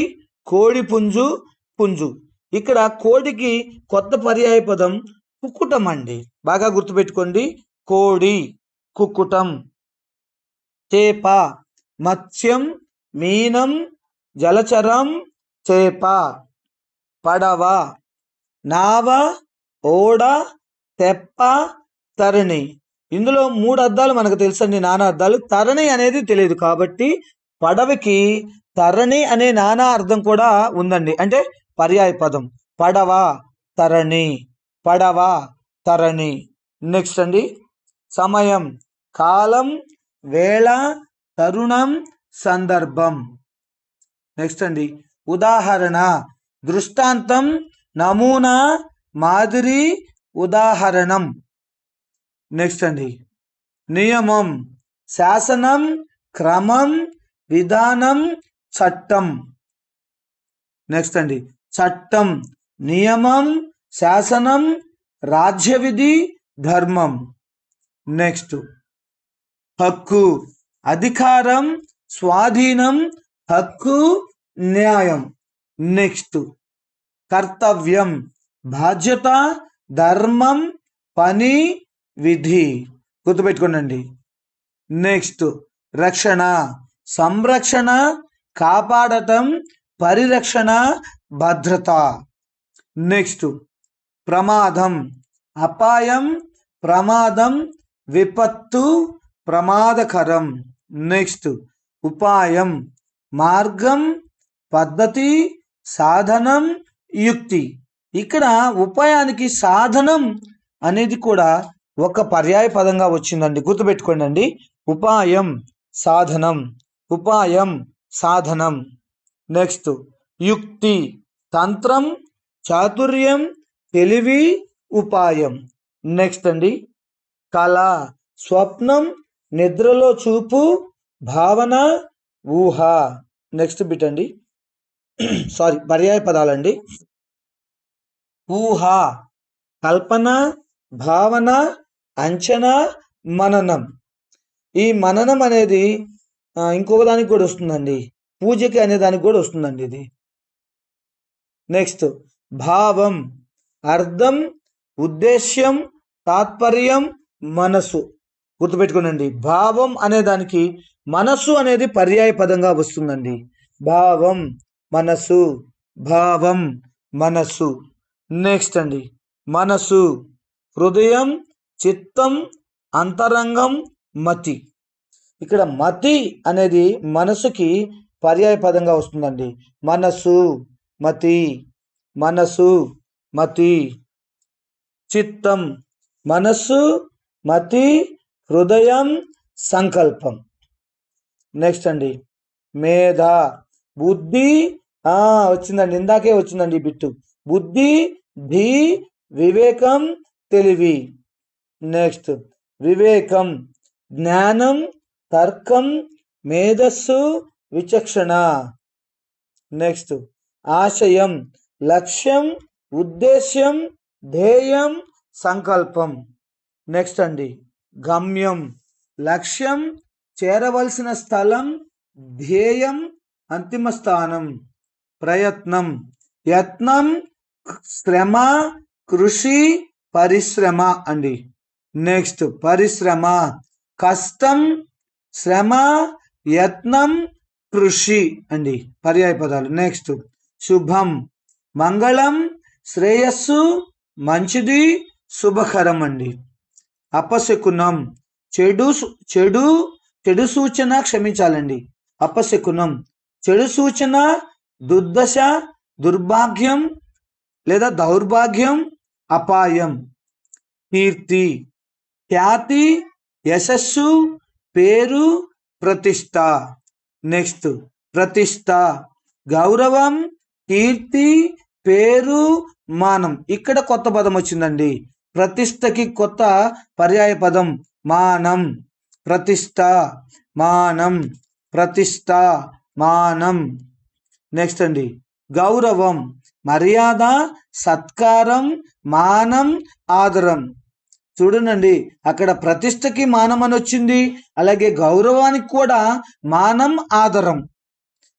కోడి పుంజు, పుంజు. ఇక్కడ కోడికి కొత్త పర్యాయ పదం కుక్కుటం అండి, బాగా గుర్తుపెట్టుకోండి. కోడి, కుక్కుటం. చేప, మత్స్యం, మీనం, జలచరం, చేప. పడవ, నావ, ఓడ, తెప్ప, తరణి. ఇందులో 3 అర్థాలు మనకు తెలుసండి, నానా అర్థాలు. తరణి అనేది తెలియదు కాబట్టి పడవకి తరణి అనే నానా అర్థం కూడా ఉందండి, అంటే పర్యాయ పదం. పడవ, తరణి, పడవ, తరణి. నెక్స్ట్ అండి సమయం, కాలం, వేళ, తరుణం, సందర్భం. నెక్స్ట్ అండి ఉదాహరణ, దృష్టాంతం, నమూనా, మాదిరి, ఉదాహరణం. నెక్స్ట్ అండి నియమం, శాసనం, క్రమం, విధానం, చట్టం. నెక్స్ట్ అండి చట్టం, నియమం, శాసనం, రాజ్య విధి, ధర్మం. నెక్స్ట్ హక్కు, అధికారం, స్వాధీనం, హక్కు, న్యాయం. నెక్స్ట్ కర్తవ్యం, బాధ్యత, ధర్మం, పని, విధి. గుర్తుపెట్టుకోండి. నెక్స్ట్ రక్షణ, సంరక్షణ, కాపాడటం, పరిరక్షణ, భద్రత. నెక్స్ట్ ప్రమాదం, అపాయం, ప్రమాదం, విపత్తు, ప్రమాదకరం. నెక్స్ట్ ఉపాయం, మార్గం, పద్ధతి, సాధనం, యుక్తి. ఇక్కడ ఉపాయానికి సాధనం అనేది కూడా ఒక పర్యాయ పదంగా వచ్చిందండి, గుర్తుపెట్టుకోండి. ఉపాయం, సాధనం, ఉపాయం, సాధనం. నెక్స్ట్ యుక్తి, తంత్రం, చాతుర్యం, తెలివి, ఉపాయం. నెక్స్ట్ అండి కళ, స్వప్నం, నిద్రలో చూపు, భావన, ఊహ. నెక్స్ట్ బిట్ అండి సారీ పర్యాయ పదాలండి. ఊహ, కల్పన, భావన, అంచనా, మననం. ఈ మననం అనేది ఇంకొక దానికి కూడా వస్తుందండి, పూజకి అనే దానికి కూడా వస్తుందండి ఇది. నెక్స్ట్ భావం, అర్థం, ఉద్దేశ్యం, తాత్పర్యం, మనసు. గుర్తుపెట్టుకోనండి, భావం అనే దానికి మనసు అనేది పర్యాయ పదంగా వస్తుందండి. భావం, మనసు, భావం, మనసు. నెక్స్ట్ అండి మనసు, హృదయం, చిత్తం, అంతరంగం, మతి. ఇక్కడ మతి అనేది మనసుకి పర్యాయ పదంగా వస్తుందండి. మనసు, మతి, మనసు, మతి. చిత్తం, మనస్సు, మతి, హృదయం, సంకల్పం. నెక్స్ట్ అండి మేధ, బుద్ధి, వచ్చిందండి, ఇందాకే వచ్చిందండి బిట్టు. బుద్ధి, ధీ, వివేకం, తెలివి. నెక్స్ట్ వివేకం, జ్ఞానం, తర్కం, మేధస్సు, విచక్షణ. నెక్స్ట్ ఆశయం, లక్ష్యం, ఉద్దేశ్యం, ధ్యేయం, సంకల్పం. నెక్స్ట్ అండి గమ్యం, లక్ష్యం, చేరవలసిన స్థలం, ధ్యేయం, అంతిమ స్థానం. ప్రయత్నం, యత్నం, శ్రమ, కృషి, పరిశ్రమ అండి. నెక్స్ట్ పరిశ్రమ, కష్టం, శ్రమ, యత్నం, కృషి అండి పర్యాయ పదాలు. నెక్స్ట్ శుభం మంగళం, శ్రేయస్సు, మంచిది, శుభకరం అండి. అపశకునం చెడు చెడు చెడు సూచన, క్షమించాలండి, అపశకునం చెడు సూచన, దుర్దశ, దుర్భాగ్యం లేదా దౌర్భాగ్యం, అపాయం. కీర్తి ఖ్యాతి, యశస్సు, పేరు, ప్రతిష్ట. నెక్స్ట్ ప్రతిష్ట గౌరవం, కీర్తి, పేరు, మానం. ఇక్కడ కొత్త పదం వచ్చిందండి. ప్రతిష్టకి కొత్త పర్యాయ పదం మానం. ప్రతిష్ట, మానం, ప్రతిష్ట, మానం. నెక్స్ట్ అండి గౌరవం మర్యాద, సత్కారం, మానం, ఆదరం. చూడండి అక్కడ ప్రతిష్టకి మానం అని వచ్చింది, అలాగే గౌరవానికి కూడా మానం, ఆదరం.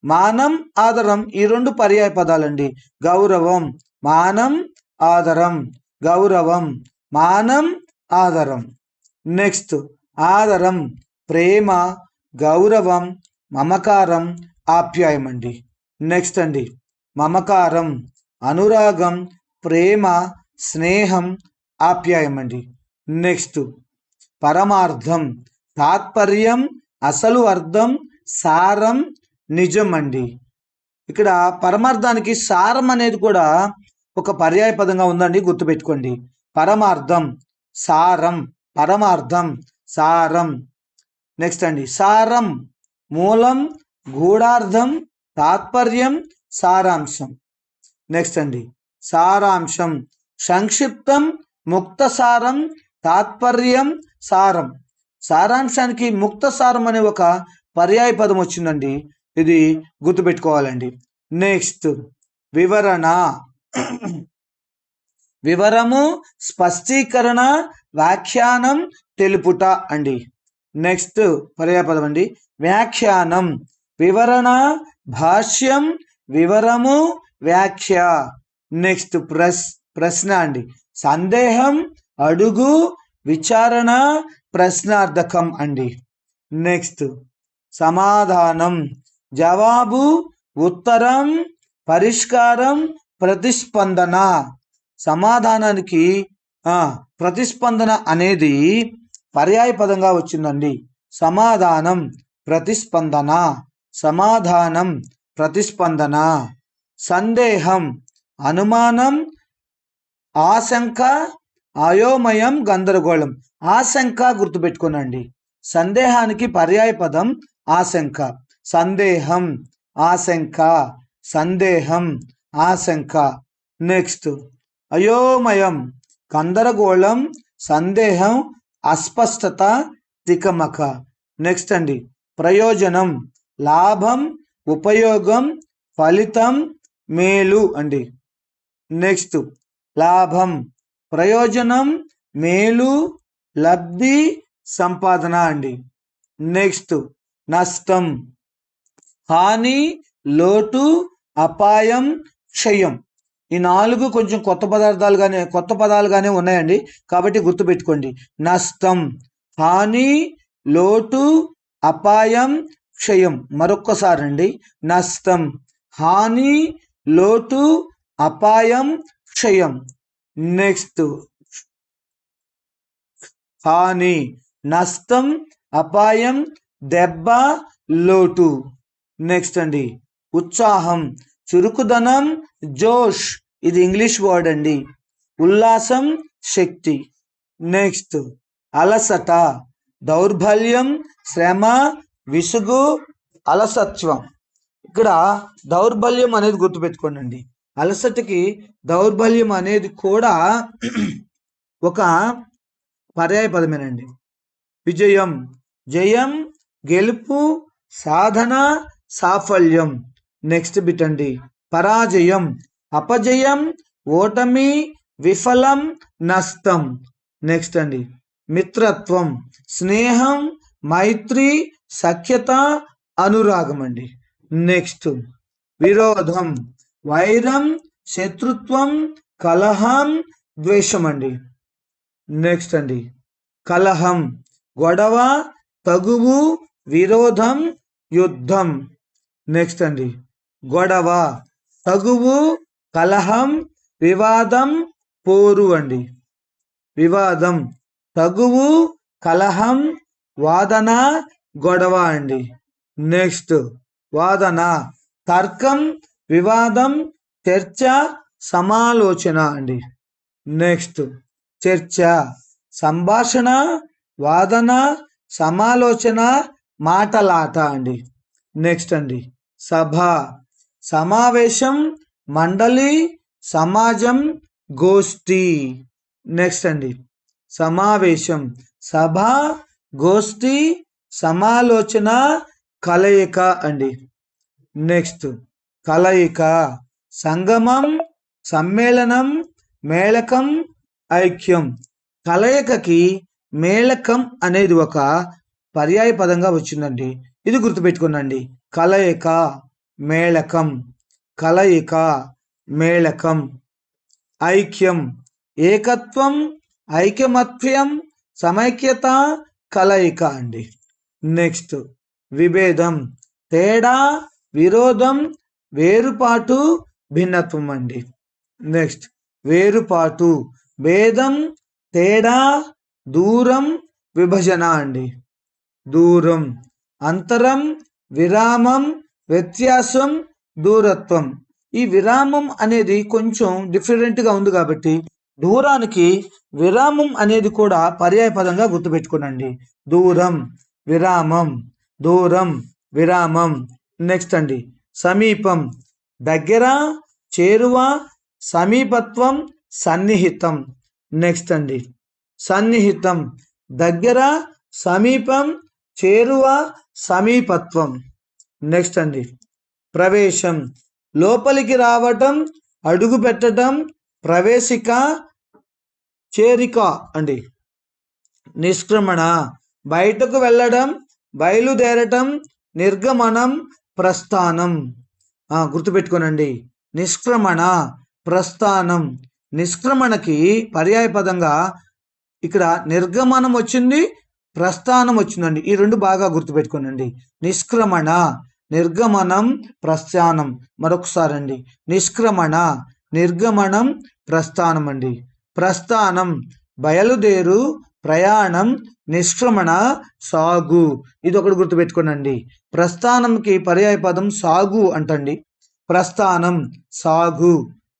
మానం, ఆదరం ఈ రెండు పర్యాయ పదాలండి. గౌరవం, మానం, ఆదరం. గౌరవం, మానం, ఆదరం. నెక్స్ట్ ఆదరం ప్రేమ, గౌరవం, మమకారం, ఆప్యాయం అండి. నెక్స్ట్ అండి మమకారం అనురాగం, ప్రేమ, స్నేహం, ఆప్యాయం అండి. నెక్స్ట్ పరమార్థం తాత్పర్యం, అసలు అర్థం, సారం, నిజం అండి. ఇక్కడ పరమార్థానికి సారం అనేది కూడా ఒక పర్యాయ పదంగా ఉందండి, గుర్తుపెట్టుకోండి. పరమార్థం, సారం, పరమార్థం, సారం. నెక్స్ట్ అండి సారం మూలం, గూఢార్థం, తాత్పర్యం, సారాంశం. నెక్స్ట్ అండి సారాంశం సంక్షిప్తం, ముక్తసారం, తాత్పర్యం, సారం. సారాంశానికి ముక్తసారం అనే ఒక పర్యాయ పదం వచ్చిందండి, ఇది గుర్తుపెట్టుకోవాలండి. నెక్స్ట్ వివరణ వివరము, స్పష్టీకరణ, వ్యాఖ్యానం, తెలుపుట అండి. నెక్స్ట్ పర్యాయ పదం అండి వ్యాఖ్యానం వివరణ, భాష్యం, వివరము, వ్యాఖ్య. నెక్స్ట్ ప్రశ్న అండి సందేహం, అడుగు, విచారణ, ప్రశ్నార్థకం అండి. నెక్స్ట్ సమాధానం జవాబు, ఉత్తరం, పరిష్కారం, ప్రతిస్పందన. సమాధానానికి ప్రతిస్పందన అనేది పర్యాయ పదంగా వచ్చిందండి. సమాధానం, ప్రతిస్పందన, సమాధానం, ప్రతిస్పందన. సందేహం అనుమానం, ఆశంక, అయోమయం, గందరగోళం. ఆశంక గుర్తుపెట్టుకోనండి, సందేహానికి పర్యాయ పదం ఆశంక. సందేహం, ఆశంక, సందేహం, ఆశంక. నెక్స్ట్ అయోమయం గందరగోళం, సందేహం, అస్పష్టత, తికమక. నెక్స్ట్ అండి ప్రయోజనం లాభం, ఉపయోగం, ఫలితం, మేలు అండి. నెక్స్ట్ లాభం ప్రయోజనం, మేలు, లబ్ధి, సంపాదన అండి. నెక్స్ట్ నష్టం హాని, లోటు, అపాయం, క్షయం. ఈ నాలుగు కొంచెం కొత్త పదాలుగానే ఉన్నాయండి, కాబట్టి గుర్తుపెట్టుకోండి. నష్టం, హాని, లోటు, అపాయం, క్షయం. మరొక్కసారి అండి నష్టం, హాని, లోటు, అపాయం, క్షయం. నెక్స్ట్ హాని నష్టం, అపాయం, దెబ్బ, లోటు. నెక్స్ట్ అండి ఉత్సాహం చురుకుదనం, జోష్. ఇది ఇంగ్లీష్ వర్డ్ అండి. ఉల్లాసం, శక్తి. నెక్స్ట్ అలసట దౌర్బల్యం, శ్రమ, విసుగు, అలసత్వం. ఇక్కడ దౌర్బల్యం అనేది గుర్తుపెట్టుకోండి. అలసటకి దౌర్బల్యం అనేది కూడా ఒక పర్యాయ పదమేనండి. విజయం జయం, గెలుపు, సాధన, సాఫల్యం. నెక్స్ట్ బిట్ అండి పరాజయం అపజయం, ఓటమి, విఫలం, నష్టం. నెక్స్ట్ అండి మిత్రత్వం స్నేహం, మైత్రి, సఖ్యత, అనురాగం అండి. నెక్స్ట్ విరోధం వైరం, శత్రుత్వం, కలహం, ద్వేషం అండి. నెక్స్ట్ అండి కలహం గొడవ, తగువు, విరోధం, యుద్ధం. నెక్స్ట్ అండి గొడవ, తగువు, కలహం, వివాదం, పోరు అండి. వివాదం, తగువు, కలహం, వాదన, గొడవ అండి. నెక్స్ట్ వాదన, తర్కం, వివాదం, చర్చ, సమాలోచన అండి. నెక్స్ట్ చర్చ, సంభాషణ, వాదన, సమాలోచన, మాటలాట అండి. నెక్స్ట్ అండి సభ, సమావేశం, మండలి, సమాజం, గోష్ఠి. నెక్స్ట్ అండి సమావేశం, సభ, గోష్ఠి, సమాలోచన, కలయిక అండి. నెక్స్ట్ కలయిక, సంగమం, సమ్మేళనం, మేళకం, ఐక్యం. కలయికకి మేళకం అనేది ఒక పర్యాయ పదంగా వచ్చిందండి. ఇది గుర్తుపెట్టుకునండి. కలయిక, మేళకం, కలయిక, మేళకం. ఐక్యం, ఏకత్వం, ఐకమత్యం, సమైక్యత, కలయిక అండి. నెక్స్ట్ విభేదం, తేడా, విరోధం, వేరుపాటు, భిన్నత్వం అండి. నెక్స్ట్ వేరుపాటు, భేదం, తేడా, దూరం, విభజన అండి. దూరం, అంతరం, విరామం, వ్యత్యాసం, దూరత్వం. ఈ విరామం అనేది కొంచెం డిఫరెంట్గా ఉంది కాబట్టి దూరానికి విరామం అనేది కూడా పర్యాయ పదంగా గుర్తుపెట్టుకోనండి. దూరం, విరామం, దూరం, విరామం. నెక్స్ట్ అండి సమీపం, దగ్గర, చేరువ, సమీపత్వం, సన్నిహితం. నెక్స్ట్ అండి సన్నిహితం, దగ్గర, సమీపం, చేరువ, సమీపత్వం. నెక్స్ట్ అండి ప్రవేశం, లోపలికి రావటం, అడుగు పెట్టడం, ప్రవేశిక, చేరిక అండి. నిష్క్రమణ, బయటకు వెళ్ళడం, బయలుదేరటం, నిర్గమనం, ప్రస్థానం. గుర్తుపెట్టుకోనండి. నిష్క్రమణ, ప్రస్థానం. నిష్క్రమణకి పర్యాయ పదంగా ఇక్కడ నిర్గమనం వచ్చింది, ప్రస్థానం వచ్చిందండి. ఈ రెండు బాగా గుర్తుపెట్టుకోనండి. నిష్క్రమణ, నిర్గమనం, ప్రస్థానం. మరొకసారి అండి నిష్క్రమణ, నిర్గమనం, ప్రస్థానం అండి. ప్రస్థానం బయలుదేరు, ప్రయాణం, నిష్క్రమణ, సాగు. ఇది ఒకటి గుర్తుపెట్టుకోనండి. ప్రస్థానంకి పర్యాయ పదం సాగు అంటండి. ప్రస్థానం, సాగు,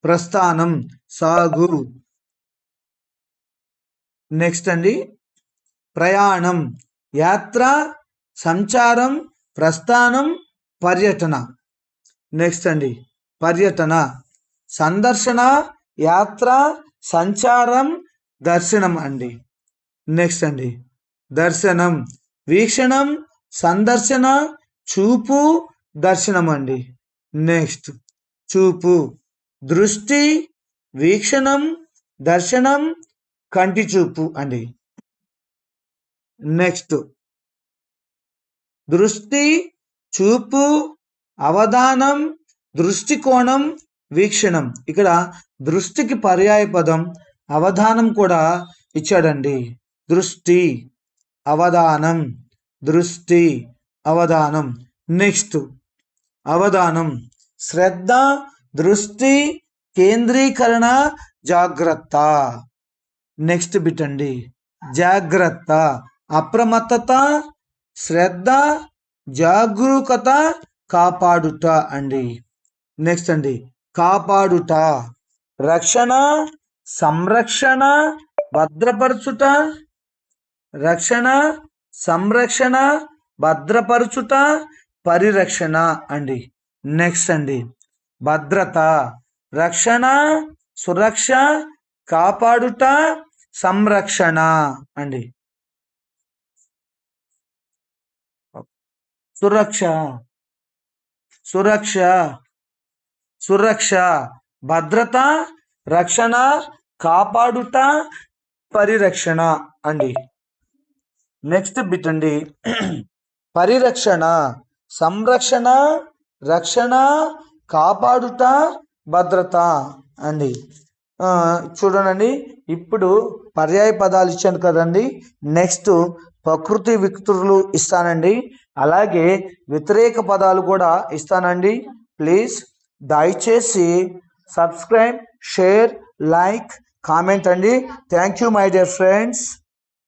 ప్రస్థానం, సాగు. నెక్స్ట్ అండి ప్రయాణం, యాత్ర, సంచారం, ప్రస్థానం, పర్యటన. నెక్స్ట్ అండి పర్యటన, సందర్శన, యాత్ర, సంచారం, దర్శనం అండి. నెక్స్ట్ అండి దర్శనం, వీక్షణం, సందర్శన, చూపు, దర్శనం అండి. నెక్స్ట్ చూపు, దృష్టి, వీక్షణం, దర్శనం, కంటి చూపు అండి. నెక్స్ట్ దృష్టి, చూపు, అవధానం, దృష్టికోణం, వీక్షణం. ఇక్కడ దృష్టికి పర్యాయ పదం అవధానం కూడా ఇచ్చాడండి. దృష్టి, అవధానం, దృష్టి, అవధానం. నెక్స్ట్ అవధానం, శ్రద్ధ, దృష్టి, కేంద్రీకరణ, జాగ్రత్త. నెక్స్ట్ బిట్ అండి జాగ్రత్త, అప్రమత్తత, శ్రద్ధ, జాగరూకత, కాపాడుట అండి. నెక్స్ట్ అండి కాపాడుట, రక్షణ, సంరక్షణ, భద్రపరచుట. రక్షణ, సంరక్షణ, భద్రపరచుట, పరిరక్షణ అండి. నెక్స్ట్ అండి భద్రత, రక్షణ, సురక్ష, కాపాడుట, సంరక్షణ అండి. సురక్ష, సురక్ష, సురక్ష, భద్రత, రక్షణ, కాపాడుట, పరిరక్షణ అండి. నెక్స్ట్ బిట్ అండి పరిరక్షణ, సంరక్షణ, రక్షణ, కాపాడుట, భద్రత అండి. చూడండి ఇప్పుడు పర్యాయ పదాలు ఇచ్చాను కదండి. నెక్స్ట్ ప్రకృతి వికృతులు ఇస్తానండి. అలాగే వ్యతిరేక పదాలు కూడా ఇస్తానండి. ప్లీజ్ దయచేసి సబ్స్క్రైబ్, షేర్, లైక్, కామెంట్ అండి. Thank you my dear friends.